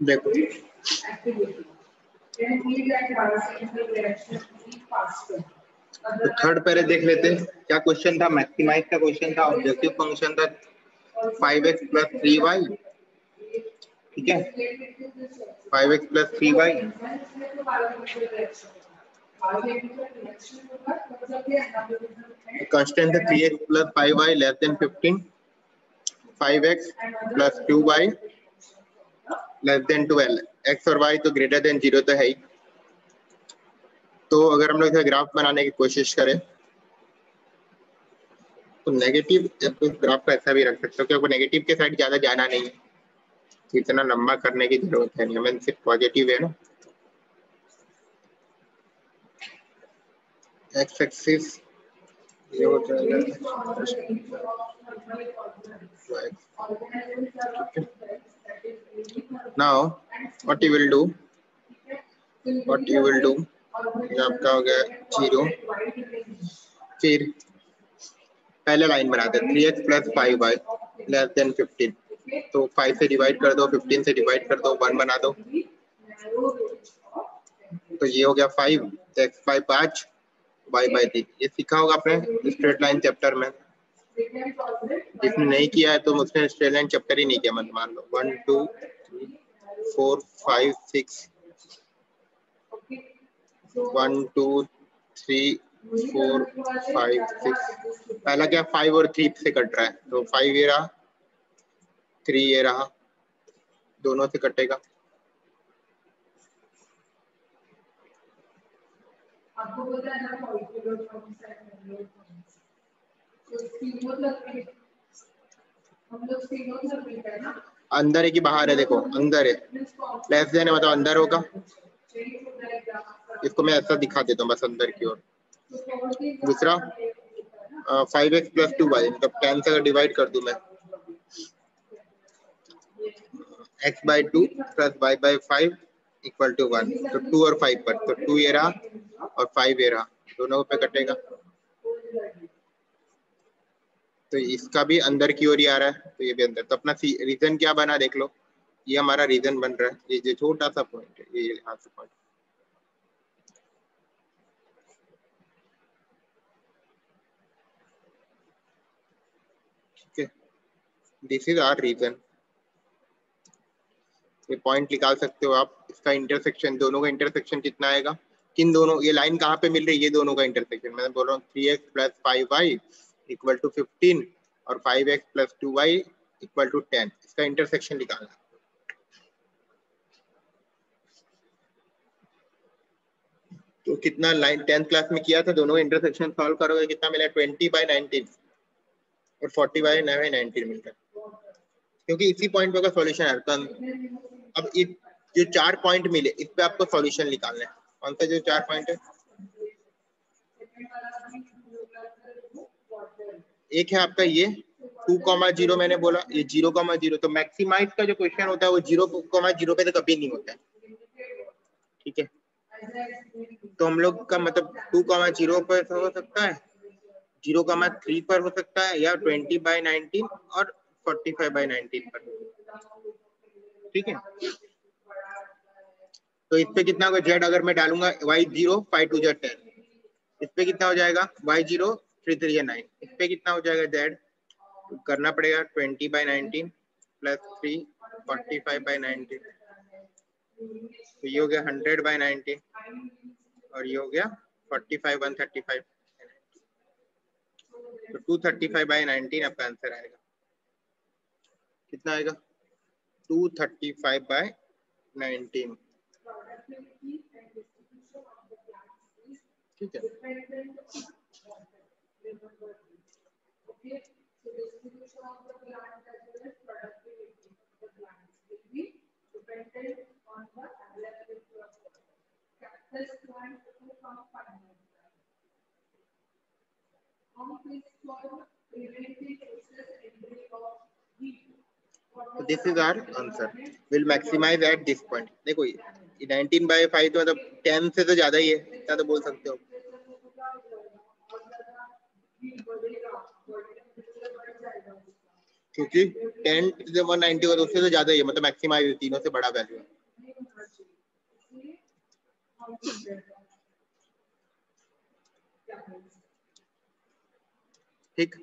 देखो तो थर्ड पहले देख लेते हैं क्या क्वेश्चन था। मैक्सिमाइज का क्वेश्चन था, ऑब्जेक्टिव फंक्शन था 5x + 3y, ठीक है, 5x + 3y कांस्टेंट है 3x + 5y less than 15, 5x + 2y less than 12, x और y तो ग्रेटर देन 0 तो है ही। तो अगर हम लोग इसे ग्राफ बनाने की कोशिश करें तो नेगेटिव ग्राफ को ऐसा भी रख सकते हो, क्योंकि नेगेटिव के साइड ज्यादा जाना नहीं है, इतना लंबा करने की जरूरत है नहीं, हमें सिर्फ पॉजिटिव है ना। एक्स एक्सिस ये हो जाएगा, now what you will do, ये आपका हो गया 0, फिर पहले लाइन बनाते हैं 3x + 5y लेस देन 15, तो 5 से डिवाइड कर दो, 15 से डिवाइड कर दो, 1 बना दो, तो ये हो गया 5, तो x5 5 y/3। ये सीखा होगा आपने स्ट्रेट लाइन चैप्टर में, जिसने नहीं किया है तो उसने स्ट्रेट लाइन चैप्टर ही नहीं किया, मत मान लो। 1 2 3 4 5 6 1 2 3 4 5 6, पहला क्या 5 और 3 से कट रहा है, तो 5 ये रहा, 3 ये रहा, दोनों से कटेगा। आपको पता है ना अंदर है कि बाहर है, देखो अंदर है, लेस देन है मतलब अंदर होगा। इसको मैं ऐसा दिखा देता हूँ बस अंदर की ओर। दूसरा 5x + 2y, मतलब 10 से अगर डिवाइड कर दूं मैं, x/2 + y/5 = 1, तो 2 और 5 पर, तो 2 ये रहा और 5 ये रहा, दोनों पे कटेगा, तो इसका भी अंदर की ओर ही आ रहा है, तो ये भी अंदर। तो अपना रीजन क्या बना देख लो, ये हमारा रीजन बन रहा है, ये जो छोटा सा पॉइंट है, ये यहाँ से पॉइंट, ठीक है, दिस इज आवर रीजन। ये पॉइंट निकाल सकते हो आप, इसका इंटरसेक्शन, दोनों का इंटरसेक्शन कितना आएगा, किन दोनों, ये लाइन कहाँ पे मिल रही है, ये दोनों का इंटरसेक्शन, मैं बोल रहा हूँ 3x + 5y = 15 और 5x + 2y = 10, इसका इंटरसेक्शन निकालना। तो कितना लाइन 10th क्लास में किया था, दोनों इंटरसेक्शन सॉल्व करोगे कितना मिला, 20/19 और 40/19 मिलता है, क्योंकि इसी पॉइंट पे का सॉल्यूशन है। तो अब जो 4 पॉइंट मिले इस पे आपको सॉल्यूशन निकालना है। कौन सा जो 4 पॉइंट है, एक है आपका ये 2,0 मैंने बोला, ये 0,0, तो मैक्सिमाइज का जो क्वेश्चन होता है वो 0,0 पे तो कभी नहीं होता है, ठीक है। तो हम लोग का मतलब 2,0 पर हो सकता है, 0,3 पर हो सकता है, या 20/19 और 45/19 पर, ठीक है। तो इस पे कितना होगा, जेड अगर मैं डालूंगा y0 5 2 10, इस पे कितना हो जाएगा y0 3 3 9, इस पे कितना हो जाएगा जेड, करना पड़ेगा 20/19 + 3 45/19, तो ये हो गया 100/19 और ये हो गया 45 135, तो 235/19 आपका आंसर आएगा। कितना आएगा, 235/19, ठीक है। This is our answer, will maximize at this point. देखो ये 19/5 तो मतलब 10 से तो ज्यादा ही है, इतना तो बोल सकते हो, क्योंकि 10 to the 190 होगा तो उससे तो ज्यादा ही है, मतलब मैक्सिमाइज तीनों से बड़ा वैल्यू है। ठीक,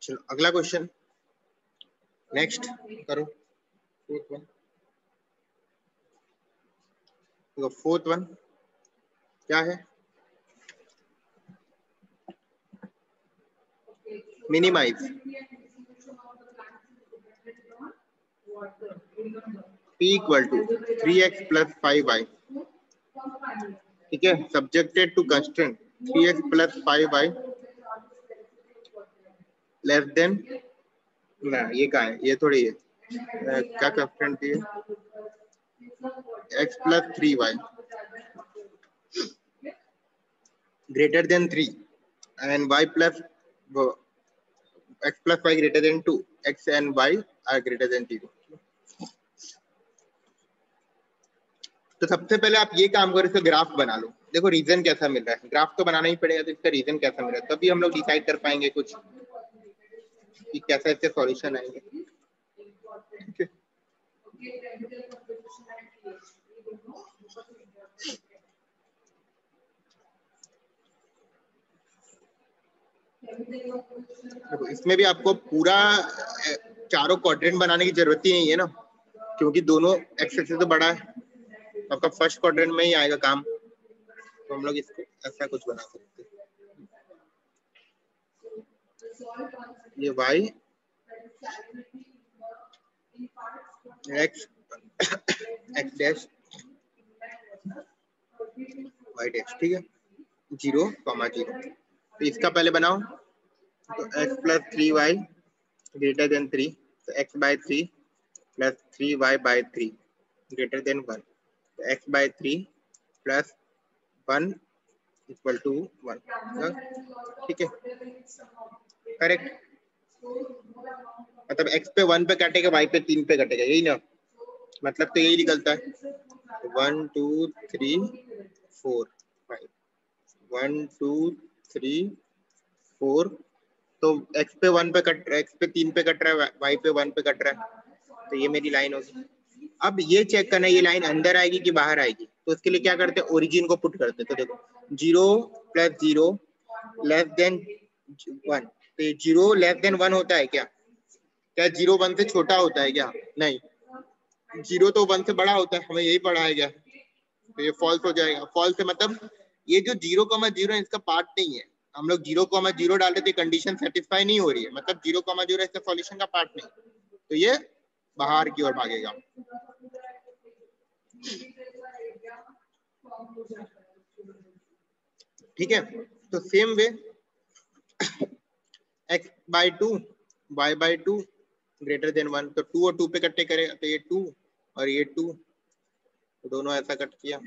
चलो अगला क्वेश्चन नेक्स्ट करो। फोर्थ वन क्या है? Minimize p equal to 3x plus 5y, ठीक है, subjected to constraint 3x plus 5y less than, ना ये कहाँ है, ये थोड़ी है, क्या कंस्ट्रेंट थी, x plus 3y greater than 3 and y plus x plus y greater than 2, x and y are greater than 0। तो सबसे पहले आप ये काम करो, इसका ग्राफ बना लो, देखो रीजन कैसा मिल रहा है, ग्राफ तो बनाना ही पड़ेगा, तो इसका रीजन कैसा मिल रहा है तभी हम लोग डिसाइड कर पाएंगे कुछ कि कैसा इसके सॉल्यूशन आएंगे। ठीक है, देखो इसमें भी आपको पूरा चारों क्वाड्रेंट बनाने की जरूरत ही नहीं है ना, क्योंकि दोनों एक्सेस से तो बड़ा है, आपका फर्स्ट क्वाड्रेंट में ही आएगा काम, तो हम लोग इसको ऐसा कुछ बना सकते हैं, ये y x x dash y dash, ठीक है, 0,0। तो इसका पहले बनाओ, तो x plus 3y greater than 3, तो x by 3 plus 3y by 3 greater than 1, तो x by 3 plus 1 equal to 1, ठीक है, करेक्ट, मतलब x पे 1 पे कटेगा, y पे 3 पे कटेगा, यही ना, मतलब तो यही निकलता है 1 2 3 4 5, 1 2 3 4, तो x पे 1 पे कट रहा है, x पे 3 पे कट रहा है, y पे 1 पे कट रहा है, तो ये मेरी लाइन होगी। अब ये चेक करना है ये लाइन अंदर आएगी कि बाहर आएगी, तो उसके लिए क्या करते हैं, ओरिजिन को पुट करते हैं, तो देखो 0 प्लस 0 लेस देन 1, तो 0 लेस देन 1 होता है क्या? क्या 0 1 से छोटा होता है क्या? नहीं, 0 तो 1 से बड़ा होता है, हमें यही पढ़ा है क्या, तो ये फॉल्स हो जाएगा। फॉल्स है मतलब ये जो 0,0 है इसका पार्ट नहीं है, हम लोग 0,0 डाल रहे थे, कंडीशन सेटिस्फाई नहीं हो रही है, मतलब 0,0 इसका सॉल्यूशन का पार्ट नहीं, तो ये बाहर की ओर भागेगा। ठीक है, तो same way x by 2 y by 2 greater than 1, तो 2 और 2 पे कट्टे करेगा, तो ये 2 और ये 2, तो दोनों ऐसा कट किया।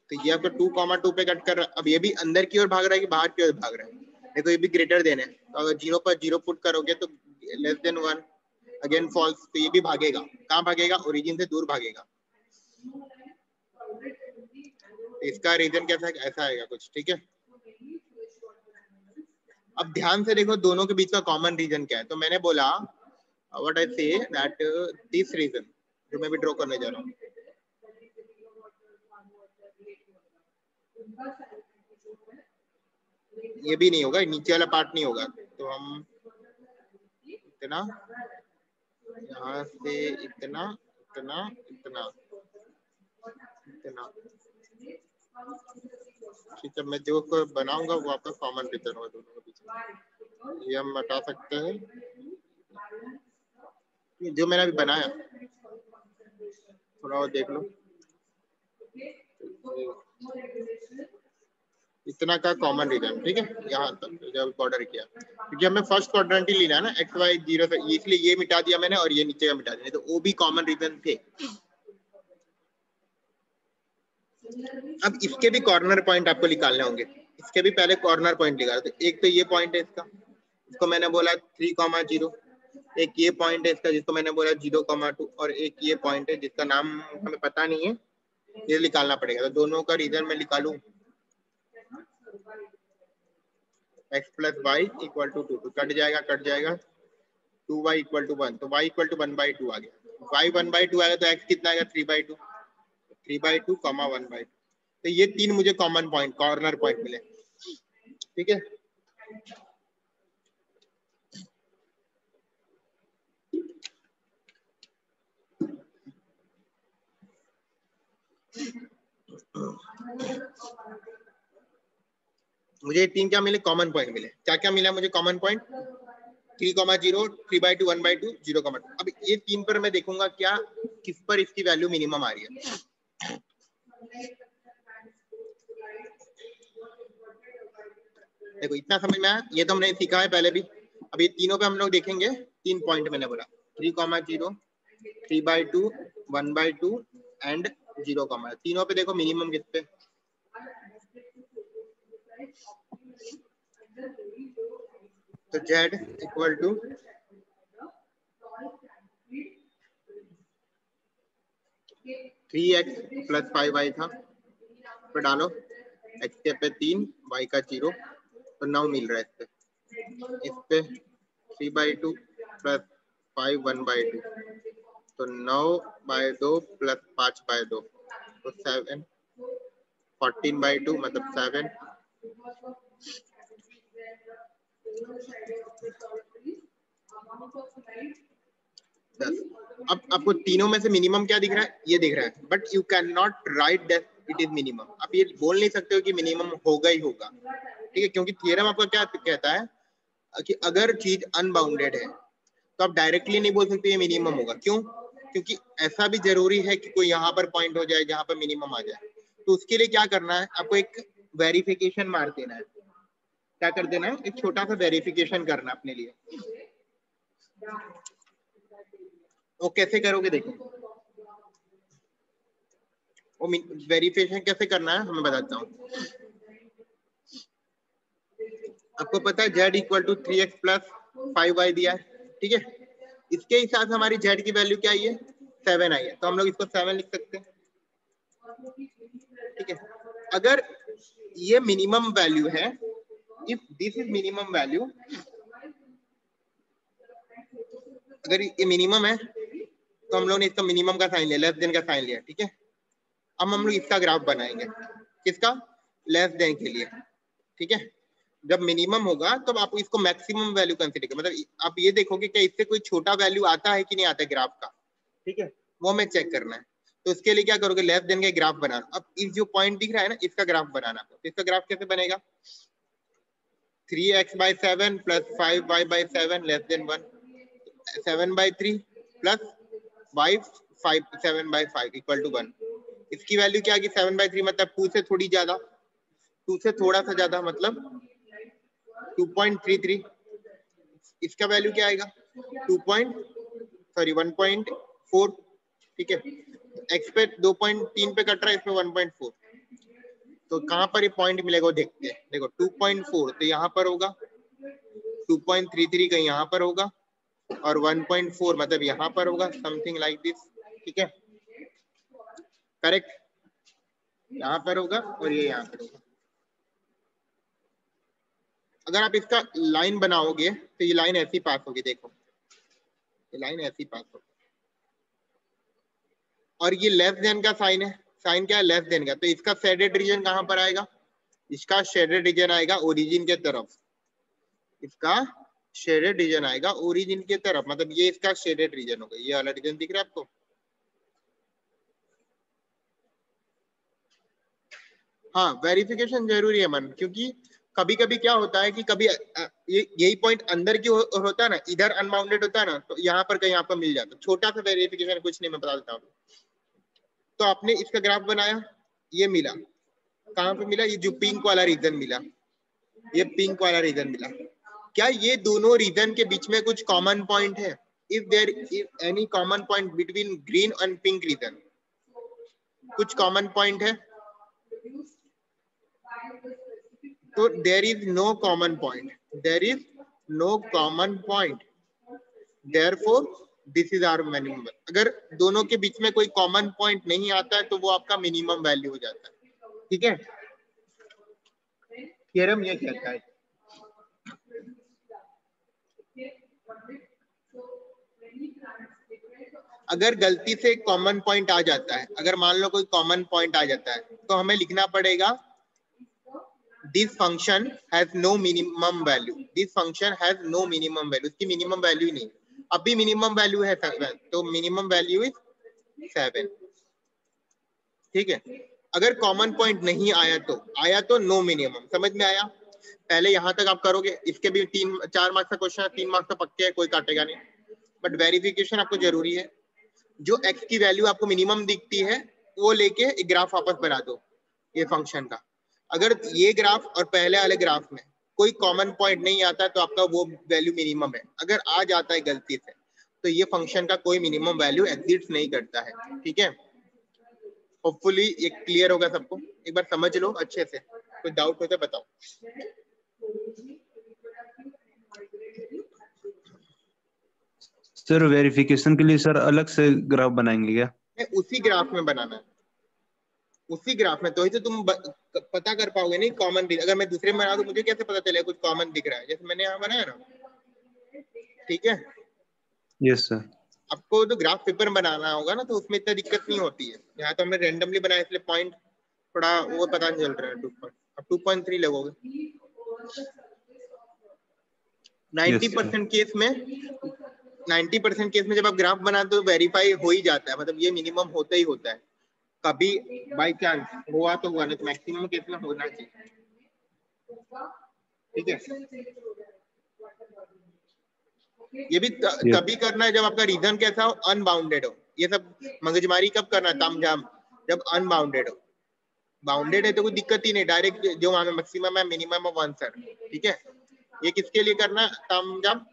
तो ये आपका 2,2 पे कट कर रहा है, अब ये भी अंदर की ओर भाग रहा है कि बाहर की ओर भाग रहा है, देखो ये भी ग्रेटर देन है, तो अगर 0 पर 0 पुट करोगे तो लेस देन 1, अगेन फॉल्स, तो ये भी भागेगा, कहाँ भागेगा, ओरिजिन से दूर भागेगा। इसका रीजन कैसा है, ऐसा आएगा कुछ, ठीक है। अब ध्यान से देखो दोनों के बीच का कॉमन रीजन क्या है, तो मैंने बोला what I say that this reason जो मैं भी ड्रॉ करने जा रहा हूँ, ये भी नहीं होगा, नीचे वाला पार्ट नहीं होगा, तो हम इतना यहाँ से इतना इतना इतना इतना, ठीक है, मैं जो बनाऊंगा वो आपका कॉमन रीजन होगा दोनों के बीच में, ये हम हटा सकते हैं, जो मैंने अभी बनाया थोड़ा और देख लो, इतना का कॉमन रीजन, ठीक है, यहाँ तक जब ऑर्डर किया, क्योंकि हमें फर्स्ट क्वाड्रेंट ही लेना है ना, एक्स वाई जीरो से, इसलिए ये मिटा दिया मैंने और ये नीचे का मिटा दिया, तो वो भी कॉमन रीजन थे। अब इसके भी कॉर्नर पॉइंट आपको निकालने होंगे, इसके भी पहले कॉर्नर पॉइंट निकालो। तो एक तो ये पॉइंट है इसका, इसको मैंने बोला 3,0, एक ये पॉइंट है इसका जिसको मैंने बोला 0,2, और एक ये पॉइंट है जिसका नाम हमें पता नहीं है, ये निकालना पड़ेगा। तो दोनों का रीजन मैं निकालूं, x plus y equal to 2, तो कट जाएगा 2y इक्वल टू 1, तो y इक्वल टू 1/2 आ गया, y 1/2 आएगा तो x कितना आएगा 3/2, 3/2, 1/2। तो ये तीन मुझे कॉमन पॉइंट, कॉर्नर पॉइंट मिले, ठीक है। मुझे तीन क्या मिले, कॉमन पॉइंट मिले। क्या क्या मिला मुझे कॉमन पॉइंट, 3,0, 3/2, 1/2, 0,2। अब ये तीन पर मैं देखूंगा क्या किस पर इसकी वैल्यू मिनिमम आ रही है। देखो इतना समझ में आया, ये तो हमने सीखा है पहले भी। अब ये तीनों पे हम लोग देखेंगे, तीन पॉइंट मैंने बोला 3,0, 3/2, 1/2 एंड 0, तीनों पे देखो मिनिमम किस पे। तो z equal to 3x plus 5y था, पे डालो x के पे 3, y का 0, तो 9 मिल रहा है इस पे 3/2 प्लस 5 1/2, तो 9/2 प्लस 5/2, तो 7, 14/2 मतलब 7। अब आपको तीनों में से मिनिमम क्या दिख रहा है, ये दिख रहा है, but you can not right that it is minimum. आप ये बोल नहीं सकते हो कि मिनिमम होगा ही होगा, ठीक है, क्योंकि थ्योरम आपका क्या कहता है कि अगर चीज अनबाउंडेड है तो आप डायरेक्टली नहीं बोल सकते ये मिनिमम होगा। क्यों? क्योंकि ऐसा भी जरूरी है कि कोई यहाँ पर पॉइंट हो जाए जहां पर मिनिमम आ जाए। तो उसके लिए क्या करना है, आपको एक वेरिफिकेशन मार देना है। क्या कर देना है, एक छोटा सा वेरिफिकेशन करना अपने लिए। वो कैसे करोगे देखो, वो वेरिफिकेशन कैसे करना है हमें बताता हूँ। आपको पता है z equal to 3x plus 5y दिया है, ठीक है। इसके हिसाब से हमारी z की वैल्यू क्या आई है, 7 आई है, तो हम लोग इसको 7 लिख सकते हैं, ठीक है। अगर ये मिनिमम वैल्यू है, if this is minimum value, अगर ये मिनिमम है तो हम लोग ने इसका मिनिमम का साइन लिया, लेस देन का साइन लिया, ठीक है। अब हम लोग इसका ग्राफ बनाएंगे, किसका, लेस देन के लिए, ठीक है। जब मिनिमम होगा तब आप इसको मैक्सिमम वैल्यू कंसीडर करें, मतलब आप ये देखोगे कि इससे कोई छोटा वैल्यू आता है कि नहीं आता है ग्राफ का, ठीक है, वो हमें चेक करना है। तो उसके लिए क्या करोगे, लेस देन का ग्राफ बनाना। अब इस जो पॉइंट दिख रहा है ना, इसका ग्राफ बनाना। तो इसका ग्राफ कैसे बनेगा, 3x/7 plus 5y/7 less than 1, 7/3 plus y 7/5 equal to 1। इसकी वैल्यू क्या आएगी, 7/3 मतलब 2 से थोड़ी ज्यादा, 2 से थोड़ा सा ज्यादा मतलब 2.33। इसका वैल्यू क्या आएगा, 1.4, ठीक है। एक्स पे 2.3 पे कट रहा है, इसमें 1.4, तो कहां पर ये पॉइंट मिलेगा वो देखते हैं। देखो 2.4 तो यहाँ पर होगा, 2.33 कहीं यहाँ पर होगा, और 1.4 मतलब यहाँ पर होगा, समथिंग लाइक दिस, ठीक है, करेक्ट। यहाँ पर होगा और ये यहाँ पर होगा। अगर आप इसका लाइन बनाओगे तो ये लाइन ऐसी पास होगी, देखो ये लाइन ऐसी पास होगी, और ये लेस देन का साइन है, साइन क्या है, लेस देन का। तो इसका शेडेड रीजन कहां पर आएगा, इसका शेडेड रीजन आएगा ओरिजिन के तरफ, इसका शेडेड रीजन आएगा ओरिजिन के तरफ, मतलब ये इसका शेडेड रीजन होगा। ये वाला रीजन दिख रहा है आपको, हाँ वेरिफिकेशन जरूरी है मन, क्योंकि कभी कभी क्या होता है कि कभी यही पॉइंट अंदर की होता है ना, इधर अनबाउंडेड होता है ना, तो यहाँ पर कहीं आपको मिल जाता है। छोटा सा वेरिफिकेशन, कुछ नहीं, मैं बता देता हूँ। तो आपने इसका ग्राफ बनाया, ये मिला, कहाँ पे मिला? ये जो पिंक वाला रीजन मिला, ये पिंक वाला रीजन मिला। क्या ये दोनों रीजन के बीच में कुछ कॉमन पॉइंट है? If there is any common point between green and pink region, कुछ कॉमन पॉइंट है? तो there is no common point, there is no common point, therefore this is our minimum. अगर दोनों के बीच में कोई कॉमन पॉइंट नहीं आता है तो वो आपका मिनिमम वैल्यू हो जाता है। ठीक है, थ्योरम ये कहता है। अगर गलती से कॉमन पॉइंट आ जाता है, अगर मान लो कोई कॉमन पॉइंट आ जाता है, तो हमें लिखना पड़ेगा this function has no minimum value, this function has no minimum value, इसकी मिनिमम वैल्यू ही नहीं। अभी मिनिमम वैल्यू है 7, तो मिनिमम वैल्यू इज 7। ठीक है, अगर कॉमन पॉइंट नहीं आया तो नो मिनिमम। समझ में आया? पहले यहां तक आप करोगे, इसके भी 4 मार्क्स का क्वेश्चन है, 3 मार्क्स तो पक्के है, कोई काटेगा नहीं, बट वेरिफिकेशन आपको जरूरी है। जो x की वैल्यू आपको मिनिमम दिखती है वो लेके एक ग्राफ वापस बना दो ये फंक्शन का। अगर ये ग्राफ और पहले वाले ग्राफ में कोई कॉमन पॉइंट नहीं आता तो आपका वो वैल्यू मिनिमम है। अगर आ जाता है गलती से तो ये फंक्शन का कोई मिनिमम वैल्यू एग्जिस्ट नहीं करता है। ठीक है, होपफुली ये क्लियर होगा सबको। एक बार समझ लो अच्छे से, कोई डाउट हो तो बताओ। सर वेरिफिकेशन के लिए सर अलग से ग्राफ बनाएंगे क्या? उसी ग्राफ में बनाना है, उसी ग्राफ में, तो ही तो तुम पता कर पाओगे नहीं कॉमन। अगर मैं दूसरे में बना दूं मुझे कैसे पता चलेगा कुछ कॉमन दिख रहा है? जैसे मैंने यहाँ बनाया ना, ठीक है। Yes sir. आपको तो ग्राफ पेपर बनाना होगा ना, तो उसमें इतना दिक्कत नहीं होती है। यहाँ तो हमने रैंडमली बनाया इसलिए पॉइंट थोड़ा वो पता नहीं चल रहा है। 2 पॉइंट, अब 2.3 लगोगे। 90% केस में, 90% केस में जब आप ग्राफ बनाते हो वेरीफाई हो ही जाता है, मतलब ये मिनिमम होता ही होता है। कभी बाई चांस हुआ तो हुआ, नहीं तो मैक्सिमम केस में होना चाहिए। ठीक है, ये भी तभी करना है जब आपका रीजन कैसा हो, अनबाउंडेड हो। ये सब मगजमारी कब करना है? तामझाम, जब अनबाउंडेड हो। बाउंडेड है तो कोई दिक्कत ही नहीं, डायरेक्ट जो वहां में मैक्सिमम है मिनिमम ऑफ आंसर। ठीक है, ये किसके लिए करना है? तामझाम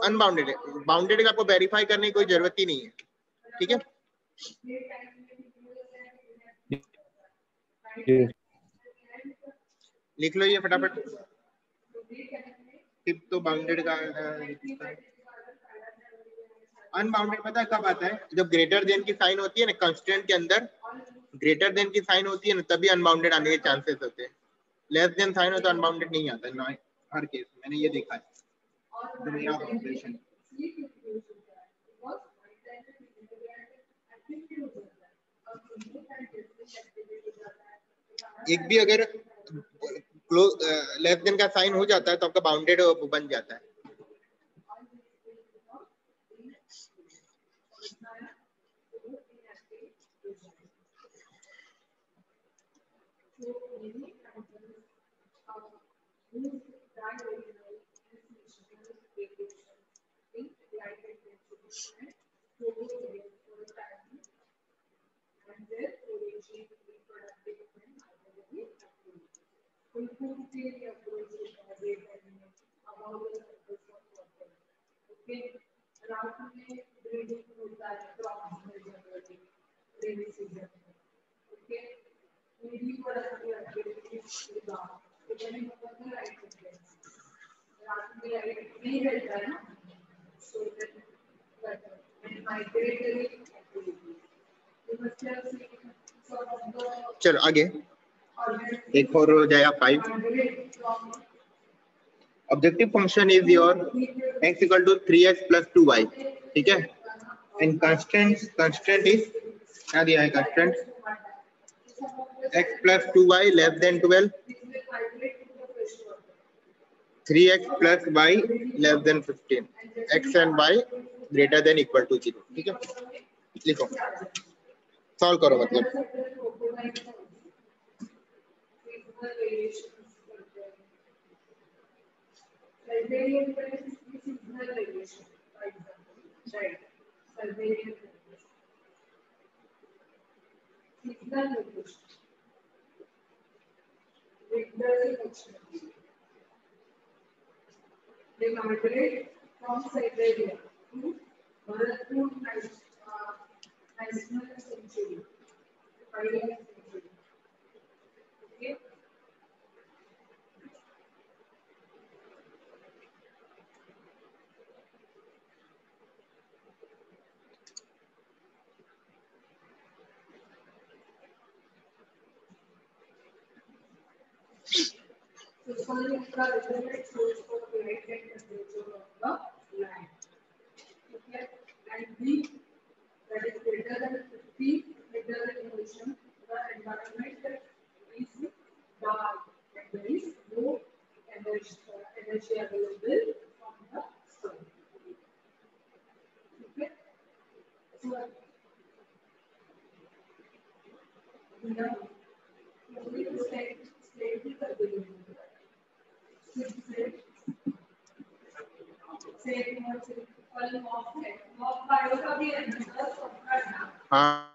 अनबाउंडेड है। बाउंडेड है आपको वेरीफाई करने की कोई जरूरत ही नहीं है। ठीक है, लिख लो ये फटाफट। टिप तो बाउंडेड का अनबाउंडेड पता है कब आता है? जब ग्रेटर देन की साइन होती है ना कंस्टेंट के अंदर, ग्रेटर देन की साइन होती है ना, तभी अनबाउंडेड आने के चांसेस होते हैं। लेस देन साइन हो तो अनबाउंडेड नहीं आता ना, हर केस मैंने ये देखा है। तो मेरा ऑब्जर्वेशन एक भी अगर लेस देन का साइन हो जाता है तो आपका बाउंडेड बन जाता है। चलो आगे, एक और हो जाएगा 5। Objective function is your x equal to 3x plus 2y। ठीक है, एंड कंस्टेंट इज क्या दिया है? Constant x plus 2y less than 12, 3x plus y less than 15, x and y greater than equal to 0। ठीक है, लिखो, solve करो। मतलब They migrate from Siberia to Bharatpur National Sanctuary. Okay. So, sun is the ultimate source of light and temperature of the land. Okay, and B, that is greater than 50 meter elevation, the environment is dark and there is no energy available from the sun. Okay, so हाँ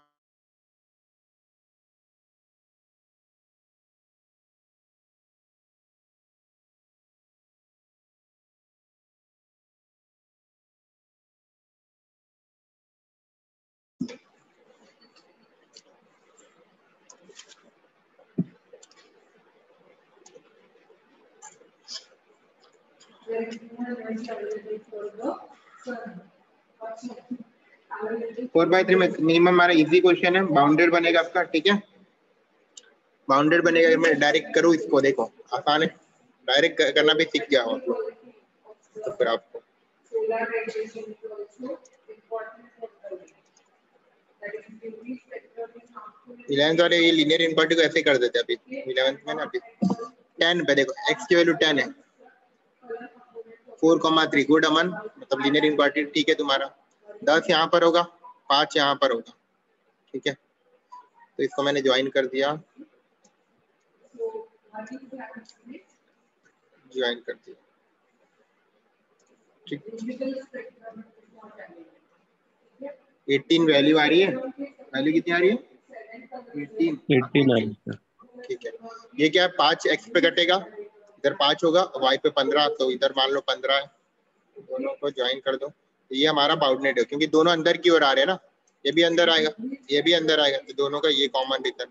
four by three में minimum हमारा easy question है, bounded बनेगा आपका, ठीक है। Bounded बनेगा, मैं डायरेक्ट करूँ इसको, देखो आसान है, डायरेक्ट करना भी सीख गया हो तो फिर आपको इलेवेंथ वाले ये लीनियर इनक्वालिटी को ऐसे कर देते अभी 11th में ना, अभी 10 पे देखो x की वैल्यू 10 है, 4,3 गुड अमन, मतलब लीनियर इनक्वालिटी ठीक है तुम्हारा। 10 यहाँ पर होगा, 5 यहाँ पर होगा, ठीक है। तो इसको मैंने ज्वाइन कर दिया, ज्वाइन कर दिया, ठीक। 18 वैल्यू आ रही है, वैल्यू कितनी आ रही है 18, ठीक है। ये क्या है, 5 x पे कटेगा, इधर 5 होगा, y पे 15, तो इधर मान लो 15 है, दोनों को ज्वाइन कर दो। तो ये हमारा बाउंडेड है, क्योंकि दोनों अंदर की ओर आ रहे हैं ना, ये भी अंदर आएगा, ये भी अंदर आएगा, तो दोनों का ये कॉमन रिजल्ट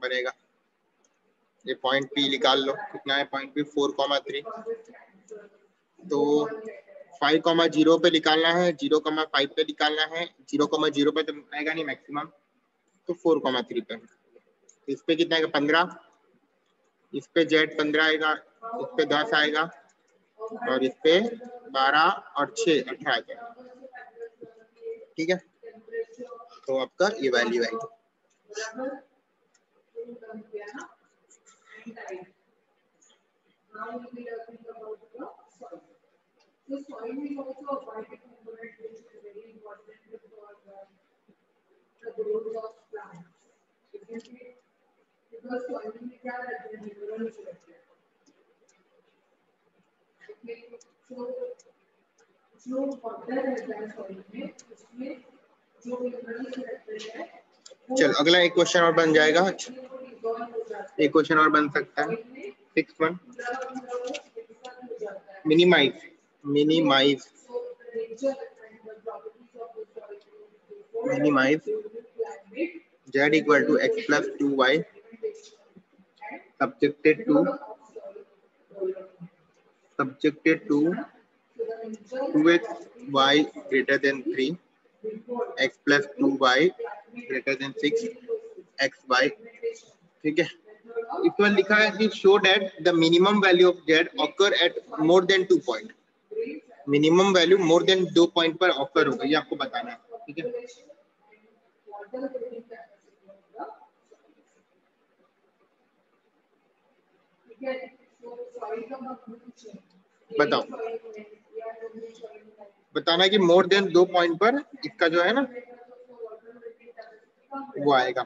बनेगा। ये पॉइंट P निकाल लो, कितना है पॉइंट P 4,3, तो 5,0 पे निकालना है, 0,5 पे निकालना है, 0,0 पे तो आएगा नहीं मैक्सिमम, तो 4,3 पे। इस पे कितना आएगा 15, इस पे Z 15 आएगा, इस पे 10 आएगा, और इस पे 12 और 6 18 आएगा, ठीक है। तो आपका ये वैल्यू आएगी। So soil is also a vital component which is very important for the growth of plants. Because soil में क्या रहता है, minerals रहते हैं. Okay, so जो water रहता है soil में, उसमें जो minerals रहते हैं. चल अगला एक क्वेश्चन और बन जाएगा, एक क्वेश्चन और बन सकता है 6-1, minimise minimize z equal to x plus 2y subjected to 2x y greater than 3 x plus 2y greater than 6 x y, ठीक है। इसमें लिखा है कि show that the minimum value of z occur at more than 2 point, minimum value more than 2 point पर offer होगा, ये आपको बताना है, ठीक है। बताओ, बताना कि मोर देन 2 पॉइंट पर इसका जो है ना वो आएगा।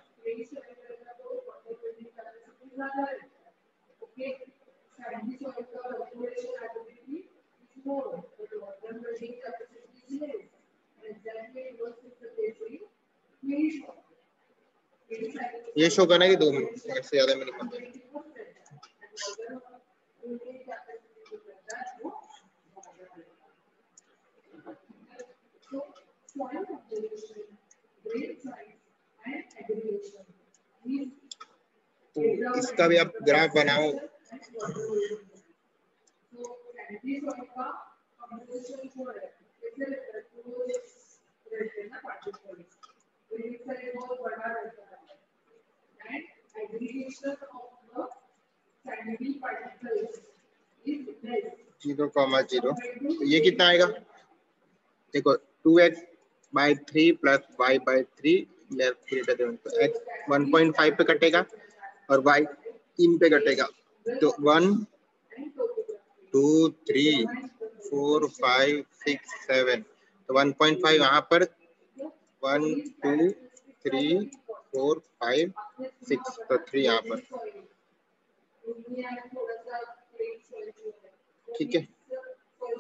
ये शो करना है कि 2 मिनट से ज्यादा मिनट। इसका भी आप ग्राफ बनाओ। जीरो कॉमा जीरो, तो ये कितना आएगा? देखो 2x/3 plus y/3 less greater than, तो x 1.5 पे कटेगा और y 3 पे कटेगा, तो 1 2 3 4 5 6 7, तो 1.5 यहाँ पर, 1 2 3 4 5 6, तो 3 यहाँ पर। ठीक है,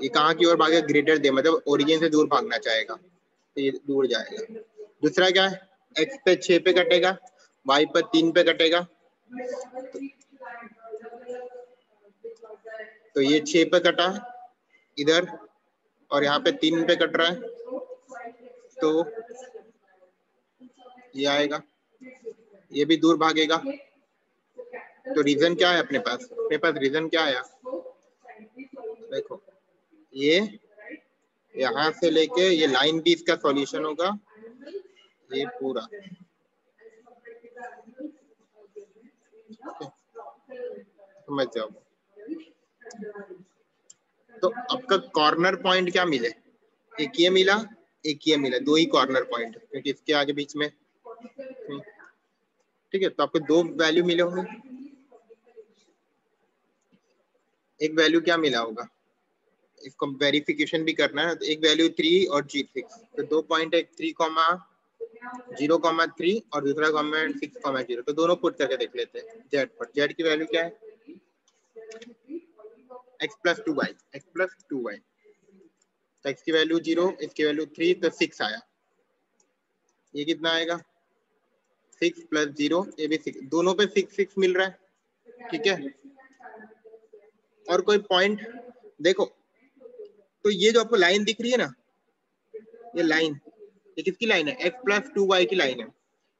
ये कहाँ की ओर भागेगा? ग्रेटर दे, मतलब ओरिजिन से दूर भागना चाहेगा, तो ये दूर जाएगा। दूसरा क्या है? x पे 6 पे कटेगा, y पर 3 पे कटेगा, तो ये 6 पे कटा इधर और यहाँ पे 3 पे कट रहा है, तो ये आएगा, ये भी दूर भागेगा। तो रीजन क्या है अपने पास? अपने पास रीजन क्या आया? देखो ये यहाँ से लेके ये लाइन भी इसका सॉल्यूशन होगा, ये पूरा। समझ जाओ। तो आपका कॉर्नर पॉइंट क्या मिले? एक ये मिला, एक ये मिला, दो ही कॉर्नर पॉइंट, क्योंकि इसके आगे बीच में। ठीक है, तो आपको दो वैल्यू मिले होंगे। एक वैल्यू क्या मिला होगा? इसको वेरिफिकेशन भी करना है, तो एक वैल्यू 3 और G6, तो दो पॉइंट है, 3,0,3 और दूसरा कॉमेंट 6,0, तो दोनों पुट करके देख लेते हैं। जेड पर, जेड की वैल्यू क्या है? x plus 2y, x plus 2y, तो x की वैल्यू 0, इसकी वैल्यू 3, तो 6 आया। ये कितना आएगा? 6 प्लस 0, ये भी 6, दोनों पे 6 6 मिल रहा है। ठीक है, और कोई पॉइंट देखो, तो ये जो आपको लाइन दिख रही है ना, ये लाइन, ये किसकी लाइन है? x प्लस 2y की लाइन है,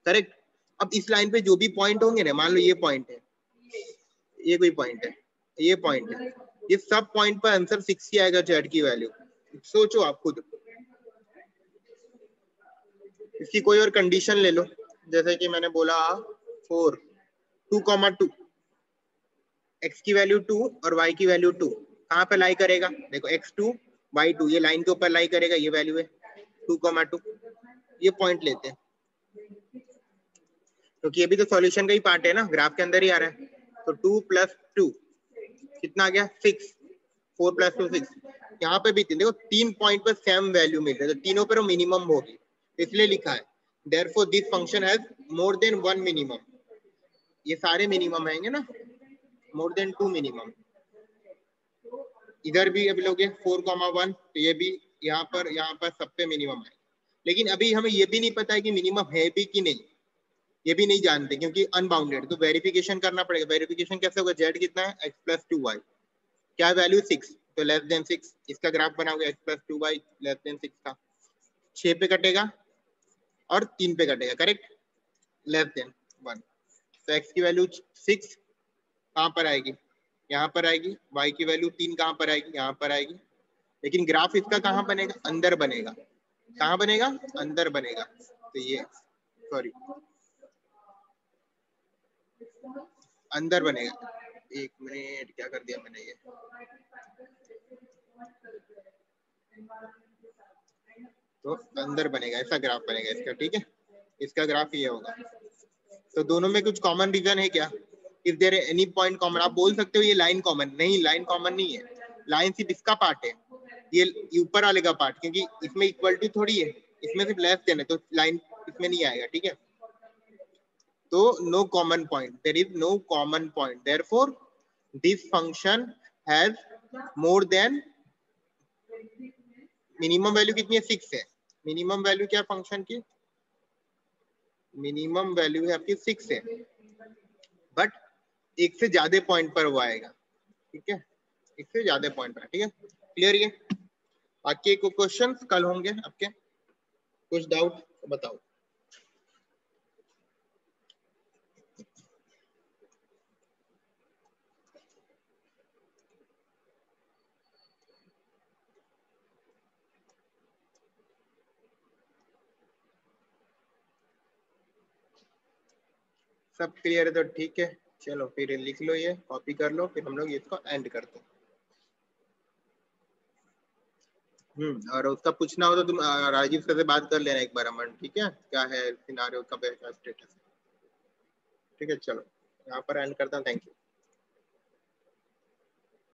करेक्ट। अब इस लाइन पे जो भी पॉइंट होंगे ना, मान लो ये पॉइंट है, ये कोई पॉइंट है, ये पॉइंट है, ये सब पॉइंट पर आंसर 6 ही आएगा जेड की वैल्यू। सोचो आप खुद, इसकी कोई और कंडीशन ले लो, जैसे कि मैंने बोला 4 2,2, x की वैल्यू 2 और y की वैल्यू 2, कहाँ पे लाई करेगा? देखो x2 y2, ये लाइन के ऊपर लाई करेगा, ये वैल्यू है 2,2, ये पॉइंट लेते हैं, क्योंकि ये भी तो सॉल्यूशन का ही पार्ट है ना, ग्राफ के अंदर ही आ रहा है। तो 2 प्लस 2 कितना आ गया? 6, 4 प्लस 2 6, यहाँ पे भी देखो 3 पॉइंट पर सेम वैल्यू मिल रही है, तो तीनों पर मिनिमम होगी, इसलिए लिखा है therefore this function has more than one minimum। ये सारे मिनिमम आएंगे ना, मोर देन 2 मिनिमम। इधर भी अभी लोगे 4,1, तो ये भी यहाँ पर सब पे मिनिमम है। लेकिन अभी हमें ये भी नहीं पता है कि मिनिमम है भी कि नहीं, ये भी नहीं जानते, क्योंकि अनबाउंडेड, तो वेरिफिकेशन करना पड़ेगा। वेरिफिकेशन कैसे होगा? जेड कितना है? x प्लस 2y, क्या वैल्यू? 6, तो लेस देन 6, इसका ग्राफ बनाओगे x plus 2y less then 6 का, 6 पे कटेगा और 3 पे कटेगा, करेक्ट, लेस देन 1, तो x की वैल्यू 6 कहाँ पर आएगी? यहाँ पर आएगी। y की वैल्यू 3 कहाँ पर आएगी? यहाँ पर आएगी। लेकिन ग्राफ इसका कहाँ बनेगा? अंदर बनेगा। कहाँ बनेगा? अंदर बनेगा। तो ये सॉरी अंदर बनेगा। एक मिनट, क्या कर दिया मैंने? ये तो अंदर बनेगा, ऐसा ग्राफ बनेगा इसका। ठीक है, इसका ग्राफ ये होगा। तो दोनों में कुछ कॉमन रीजन है क्या? If there any point common, आप बोल सकते हो ये लाइन कॉमन नहीं, लाइन कॉमन नहीं है, लाइन सिर्फ इसका पार्ट है, ये ऊपर वाले का पार्ट, क्योंकि इसमें इक्वल टू थोड़ी है, इसमें सिर्फ लेस देन है, तो लाइन इसमें नहीं आएगा। ठीक है, तो no common point, there is no common point, therefore this function has more than, minimum value कितनी है? 6 है। मिनिमम वैल्यू क्या फंक्शन की? मिनिमम वैल्यू है आपकी 6 है, बट एक से ज्यादा पॉइंट पर वो आएगा। ठीक है, एक से ज्यादा पॉइंट पर। ठीक है, क्लियर? ये बाकी क्वेश्चन कल होंगे आपके, कुछ डाउट बताओ। सब क्लियर है तो ठीक है, चलो फिर लिख लो, ये कॉपी कर लो, फिर हम लोग इसको एंड करते हैं। और उसका पूछना हो तो तुम राजीव सर से बात कर लेना एक बार अमन, ठीक है, क्या है सिनारियो का, क्या स्टेटस है। ठीक है, चलो यहाँ पर एंड करता हूँ, थैंक यू।